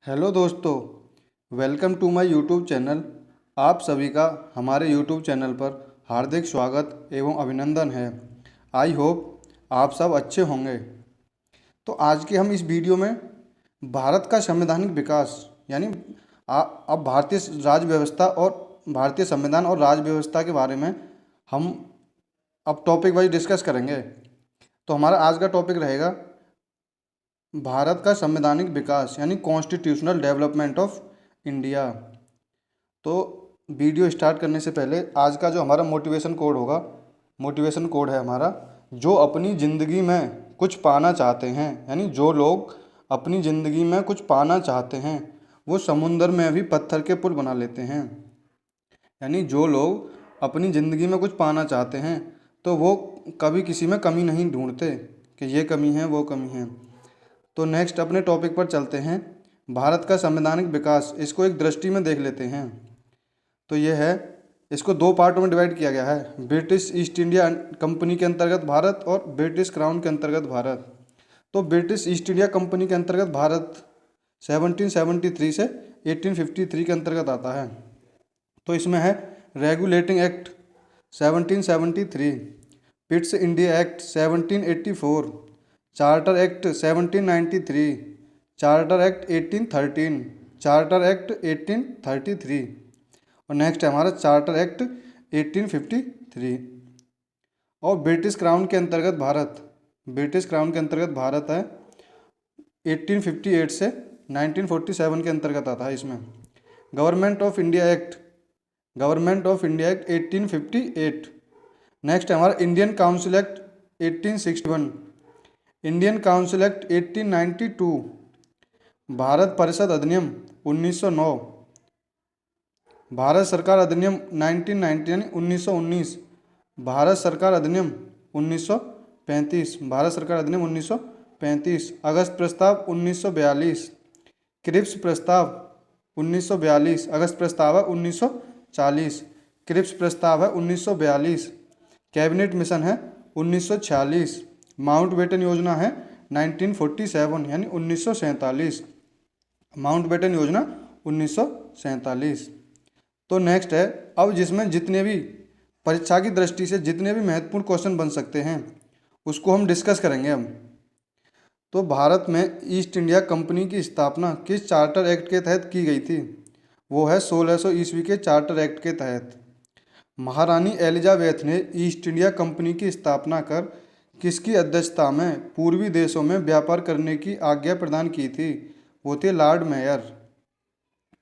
Hello दोस्तों, welcome to my YouTube channel. आप सभी का हमारे यूट्यूब चैनल पर हार्दिक स्वागत एवं अभिनंदन है। आई होप आप सब अच्छे होंगे। तो आज के हम इस वीडियो में भारत का संवैधानिक विकास यानी अब भारतीय राज्य व्यवस्था और भारतीय संविधान और राज्य व्यवस्था के बारे में हम अब टॉपिक वाइज डिस्कस करेंगे। तो हमारा आज का टॉपिक रहेगा भारत का संवैधानिक विकास यानी कॉन्स्टिट्यूशनल डेवलपमेंट ऑफ इंडिया। तो वीडियो स्टार्ट करने से पहले आज का जो हमारा मोटिवेशन कोड होगा, मोटिवेशन कोड है हमारा, जो अपनी ज़िंदगी में कुछ पाना चाहते हैं यानी जो लोग अपनी ज़िंदगी में कुछ पाना चाहते हैं वो समुंदर में भी पत्थर के पुल बना लेते हैं। यानी जो लोग अपनी ज़िंदगी में कुछ पाना चाहते हैं तो वो कभी किसी में कमी नहीं ढूंढते कि ये कमी है वो कमी है। तो नेक्स्ट अपने टॉपिक पर चलते हैं। भारत का संवैधानिक विकास, इसको एक दृष्टि में देख लेते हैं। तो ये है, इसको दो पार्टों में डिवाइड किया गया है, ब्रिटिश ईस्ट इंडिया कंपनी के अंतर्गत भारत और ब्रिटिश क्राउन के अंतर्गत भारत। तो ब्रिटिश ईस्ट इंडिया कंपनी के अंतर्गत भारत 1773 से 1853 के अंतर्गत आता है। तो इसमें है regulating act 1773, Pitt's India act 1784, charter act 1793, charter act 1813, charter act 1833 और नेक्स्ट है हमारा चार्टर एक्ट 1853। और ब्रिटिश क्राउन के अंतर्गत भारत, ब्रिटिश क्राउन के अंतर्गत भारत है 1858 से 1947 के अंतर्गत आता है। इसमें government of India act, government of India act 1858। Next है हमारा Indian council act 1861, Indian council act 1892, Bharat परिषद अधिनियम 1909, भारत सरकार अधिनियम 1990 यानी 1919, भारत सरकार अधिनियम 1935, भारत सरकार अधिनियम 1935, अगस्त प्रस्ताव 1942, क्रिप्स प्रस्ताव 1942, अगस्त प्रस्ताव है 1940, क्रिप्स प्रस्ताव है 1942, कैबिनेट मिशन है 1946, माउंटबेटन योजना है 1947 यानी 1947, माउंटबेटन योजना 1947। तो नेक्स्ट है, अब जिसमें जितने भी परीक्षा की दृष्टि से जितने भी महत्वपूर्ण क्वेश्चन बन सकते हैं उसको हम डिस्कस करेंगे हम। तो भारत में ईस्ट इंडिया कंपनी की स्थापना किस चार्टर एक्ट के तहत की गई थी? वो है 1600 ईस्वी के चार्टर एक्ट के तहत। महारानी एलिजाबेथ ने ईस्ट इंडिया कंपनी की स्थापना कर किसकी अध्यक्षता में पूर्वी देशों में व्यापार करने की आज्ञा प्रदान की थी? वो थे लॉर्ड मेयर।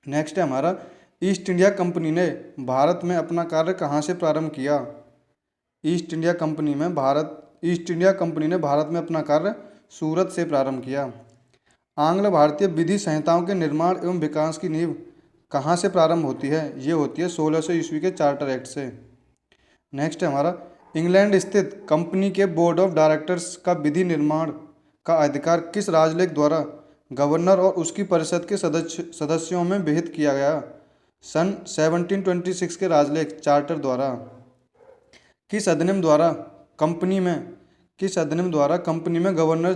नेक्स्ट है हमारा, ईस्ट इंडिया कंपनी ने भारत में अपना कार्य कहाँ से प्रारंभ किया? ईस्ट इंडिया कंपनी ने भारत में अपना कार्य सूरत से प्रारंभ किया। आंग्ल भारतीय विधि संहिताओं के निर्माण एवं विकास की नींव कहाँ से प्रारंभ होती है? ये होती है 1600 ईस्वी के चार्टर एक्ट से। नेक्स्ट है हमारा, इंग्लैंड स्थित कंपनी के बोर्ड ऑफ डायरेक्टर्स का विधि निर्माण का अधिकार किस राजलेख द्वारा गवर्नर और उसकी परिषद के सदस्यों में विहित किया गया? सन 1726 के राजलेख चार्टर द्वारा। किस अधिनियम द्वारा कंपनी में गवर्नर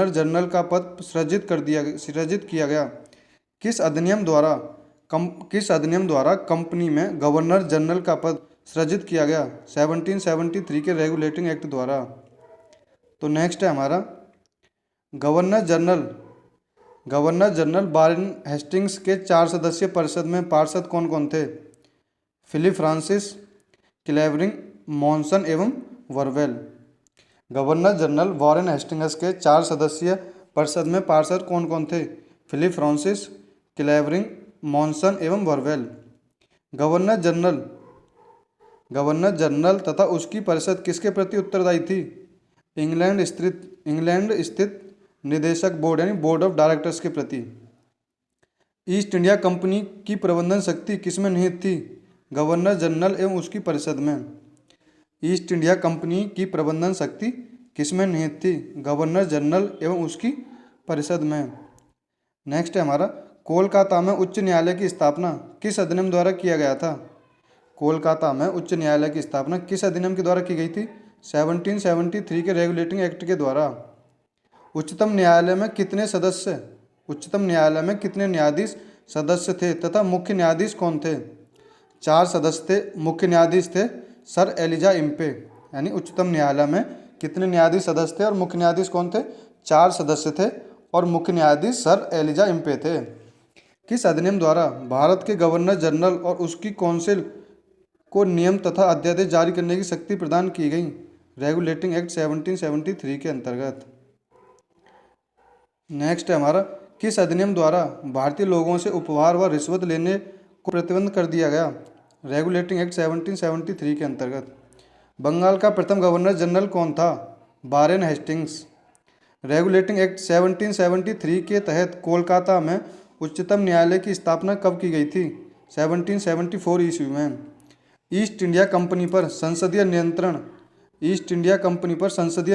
जनरल का पद सृजित किया गया? किस अधिनियम द्वारा कंपनी में गवर्नर जनरल का पद सृजित किया गया? 1773 के रेगुलेटिंग एक्ट द्वारा। तो नेक्स्ट है हमारा, गवर्नर जनरल वारेन हेस्टिंग्स के 4 सदस्यीय परिषद में पार्षद कौन कौन थे? फिलिप फ्रांसिस, क्लेवरिंग, मॉनसन एवं वर्वेल। गवर्नर जनरल वारेन हेस्टिंग्स के 4 सदस्यीय परिषद में पार्षद कौन कौन थे? फिलिप फ्रांसिस, क्लेवरिंग, मॉनसन एवं वर्वेल। गवर्नर जनरल तथा उसकी परिषद किसके प्रति उत्तरदायी थी? इंग्लैंड स्थित निदेशक बोर्ड यानी बोर्ड ऑफ डायरेक्टर्स के प्रति। ईस्ट इंडिया कंपनी की प्रबंधन शक्ति किसमें निहित थी? गवर्नर जनरल एवं उसकी परिषद में। ईस्ट इंडिया कंपनी की प्रबंधन शक्ति किसमें निहित थी? गवर्नर जनरल एवं उसकी परिषद में। नेक्स्ट है हमारा, कोलकाता में उच्च न्यायालय की स्थापना किस अधिनियम द्वारा किया गया था? कोलकाता में उच्च न्यायालय की स्थापना किस अधिनियम के द्वारा की गई थी? 1773 के रेगुलेटिंग एक्ट के द्वारा। उच्चतम न्यायालय में कितने सदस्य उच्चतम न्यायालय में कितने न्यायाधीश सदस्य थे तथा मुख्य न्यायाधीश कौन थे? 4 सदस्य थे। मुख्य न्यायाधीश थे सर एलिजा इम्पे। यानी उच्चतम न्यायालय में कितने न्यायाधीश सदस्य थे और मुख्य न्यायाधीश कौन थे? 4 सदस्य थे और मुख्य न्यायाधीश सर एलिजा इम्पे थे। किस अधिनियम द्वारा भारत के गवर्नर जनरल और उसकी काउंसिल को नियम तथा अध्यादेश जारी करने की शक्ति प्रदान की गई? रेगुलेटिंग एक्ट 1773 के अंतर्गत। नेक्स्ट है हमारा, किस अधिनियम द्वारा भारतीय लोगों से उपहार व रिश्वत लेने को प्रतिबंध कर दिया गया? रेगुलेटिंग एक्ट 1773 के अंतर्गत। बंगाल का प्रथम गवर्नर जनरल कौन था? Warren Hastings. रेगुलेटिंग एक्ट 1773 के तहत कोलकाता में उच्चतम न्यायालय की स्थापना कब की गई थी? 1774 ईस्वी में। ईस्ट इंडिया कंपनी पर संसदीय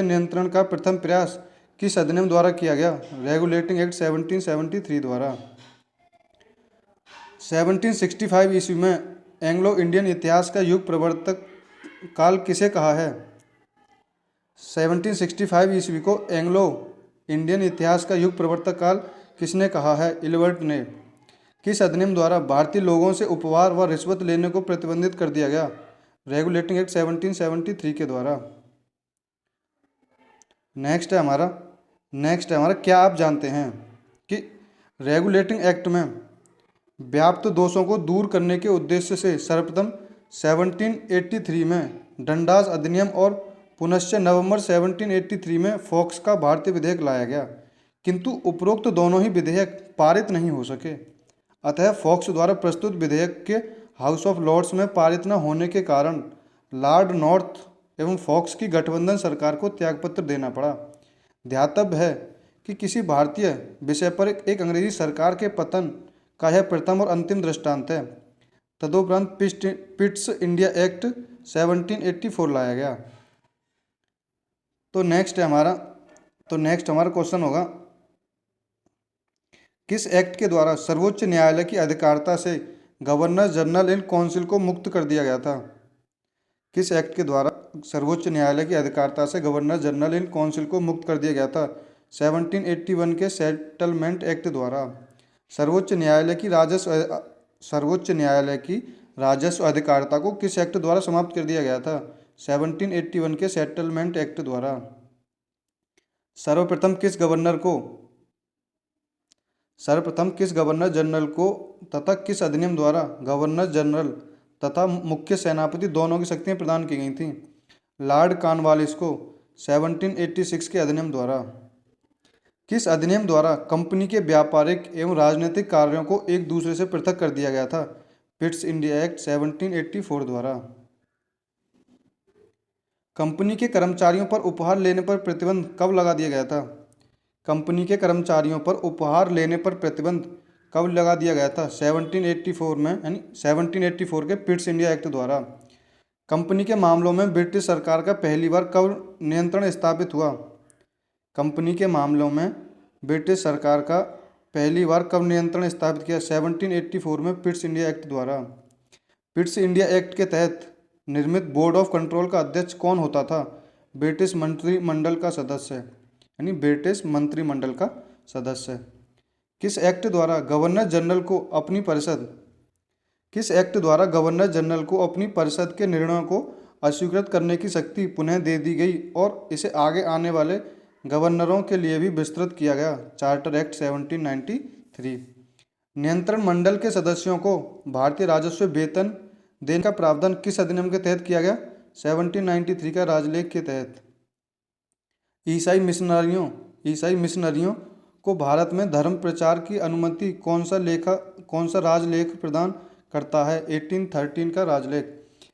नियंत्रण का प्रथम प्रयास किस अधिनियम द्वारा किया गया? रेगुलेटिंग एक्ट 1773 द्वारा। 1765 ईस्वी में एंग्लो इंडियन इतिहास का युग प्रवर्तक काल किसे कहा है? 1765 ईस्वी को एंग्लो इंडियन इतिहास का युग प्रवर्तक काल किसने कहा है? इल्बर्ट ने। किस अधिनियम द्वारा भारतीय लोगों से उपहार व रिश्वत लेने को प्रतिबंधित कर दिया गया? रेगुलेटिंग एक्ट 1773 के द्वारा। नेक्स्ट है हमारा, क्या आप जानते हैं कि रेगुलेटिंग एक्ट में व्याप्त दोषों को दूर करने के उद्देश्य से सर्वप्रथम 1783 में डंडास अधिनियम और पुनश्च नवंबर 1783 में फॉक्स का भारतीय विधेयक लाया गया, किंतु उपरोक्त दोनों ही विधेयक पारित नहीं हो सके। अतः फॉक्स द्वारा प्रस्तुत विधेयक के हाउस ऑफ लॉर्ड्स में पारित न होने के कारण लॉर्ड नॉर्थ एवं फॉक्स की गठबंधन सरकार को त्यागपत्र देना पड़ा। ध्यातव्य है कि किसी भारतीय विषय पर एक अंग्रेजी सरकार के पतन का यह प्रथम और अंतिम दृष्टांत है। तदुपरांत पिट्स इंडिया एक्ट 1784 लाया गया। तो नेक्स्ट हमारा क्वेश्चन होगा, किस एक्ट के द्वारा सर्वोच्च न्यायालय की अधिकारिता से गवर्नर जनरल एंड काउंसिल को मुक्त कर दिया गया था? किस एक्ट के द्वारा सर्वोच्च न्यायालय की अधिकारिता से गवर्नर जनरल एंड काउंसिल को मुक्त कर दिया गया था? 1781 के सेटलमेंट एक्ट द्वारा। सर्वोच्च न्यायालय की राजस्व अधिकारिता को किस एक्ट द्वारा समाप्त कर दिया गया था? 1781 के सेटलमेंट एक्ट द्वारा। सर्वप्रथम किस गवर्नर जनरल को तथा किस अधिनियम द्वारा गवर्नर जनरल तथा मुख्य सेनापति दोनों की शक्तियां प्रदान की गई थीं? लॉर्ड कॉर्नवालिस को 1786 के अधिनियम द्वारा। किस अधिनियम द्वारा कंपनी के व्यापारिक एवं राजनीतिक कार्यों को एक दूसरे से पृथक कर दिया गया था? पिट्स इंडिया एक्ट 1784 द्वारा। कंपनी के कर्मचारियों पर उपहार लेने पर प्रतिबंध कब लगा दिया गया था? कंपनी के कर्मचारियों पर उपहार लेने पर प्रतिबंध कब लगा दिया गया था? 1784 में, यानी 1784 के पिट्स इंडिया एक्ट द्वारा। कंपनी के मामलों में ब्रिटिश सरकार का पहली बार कब नियंत्रण स्थापित हुआ? कंपनी के मामलों में ब्रिटिश सरकार का पहली बार कब नियंत्रण स्थापित किया? 1784 में पिट्स इंडिया एक्ट द्वारा। पिट्स इंडिया एक्ट के तहत निर्मित बोर्ड ऑफ कंट्रोल का अध्यक्ष कौन होता था? ब्रिटिश मंत्रिमंडल का सदस्य, यानी ब्रिटिश मंत्रिमंडल का सदस्य। किस एक्ट द्वारा गवर्नर जनरल को अपनी परिषद के निर्णयों को अस्वीकृत करने की शक्ति पुनः दे दी गई और इसे आगे आने वाले गवर्नरों के लिए भी विस्तृत किया गया? Charter act 1793। नियंत्रण मंडल के सदस्यों को भारतीय राजस्व वेतन देने का प्रावधान किस अधिनियम के तहत किया गया? 1793 का राजलेख के तहत। ईसाई मिशनरियों को भारत में धर्म प्रचार की अनुमति कौन सा राजलेख प्रदान करता है? 1813 का राजलेख।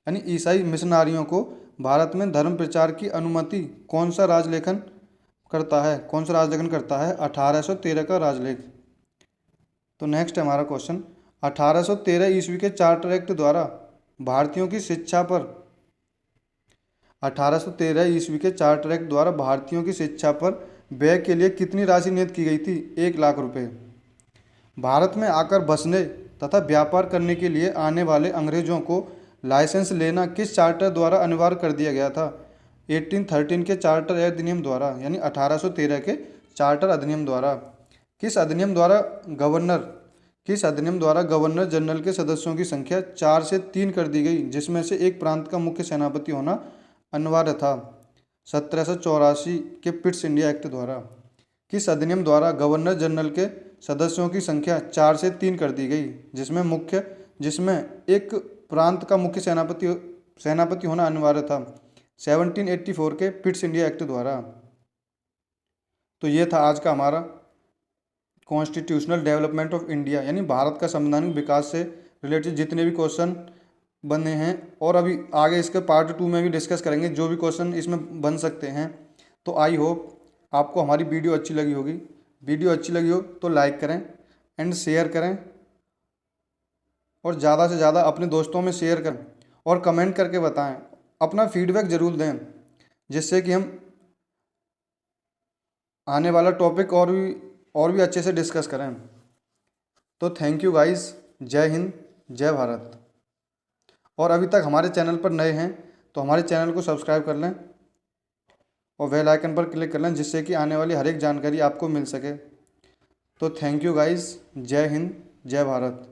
यानी ईसाई मिशनरियों को भारत में धर्म प्रचार की अनुमति कौन सा राजलेखन करता है? 1813 का राजलेख। तो नेक्स्ट हमारा क्वेश्चन, 1813 ईस्वी के चार्टर एक्ट द्वारा भारतीयों की शिक्षा पर व्यय के लिए कितनी राशि नियत की गई थी? 1 लाख रुपए। भारत में आकर बसने तथा व्यापार करने के लिए आने वाले अंग्रेजों को लाइसेंस लेना किस चार्टर द्वारा अनिवार्य कर दिया गया था? 1813 के चार्टर अधिनियम द्वारा, यानी 1813 के चार्टर अधिनियम द्वारा। किस अधिनियम द्वारा गवर्नर जनरल के सदस्यों की संख्या 4 से 3 कर दी गई, जिसमें से एक प्रांत का मुख्य सेनापति होना अनिवार्य था? 1784 के पिट्स इंडिया एक्ट द्वारा। किस अधिनियम द्वारा गवर्नर जनरल के सदस्यों की संख्या 4 से 3 कर दी गई, जिसमें एक प्रांत का मुख्य सेनापति होना अनिवार्य था? 1784 के पिट्स इंडिया एक्ट द्वारा। तो ये था आज का हमारा कॉन्स्टिट्यूशनल डेवलपमेंट ऑफ इंडिया, यानी भारत का संवैधानिक विकास से रिलेटेड जितने भी क्वेश्चन बने हैं, और अभी आगे इसके पार्ट 2 में भी डिस्कस करेंगे जो भी क्वेश्चन इसमें बन सकते हैं। तो आई होप आपको हमारी वीडियो अच्छी लगी होगी। वीडियो अच्छी लगी हो तो लाइक करें एंड शेयर करें, और ज़्यादा से ज़्यादा अपने दोस्तों में शेयर करें, और कमेंट करके बताएं, अपना फीडबैक ज़रूर दें, जिससे कि हम आने वाला टॉपिक और भी अच्छे से डिस्कस करें। तो थैंक यू गाइस, जय हिंद, जय भारत। और अभी तक हमारे चैनल पर नए हैं तो हमारे चैनल को सब्सक्राइब कर लें और बेल आइकन पर क्लिक कर लें, जिससे कि आने वाली हर एक जानकारी आपको मिल सके। तो थैंक यू गाइस, जय हिंद, जय भारत।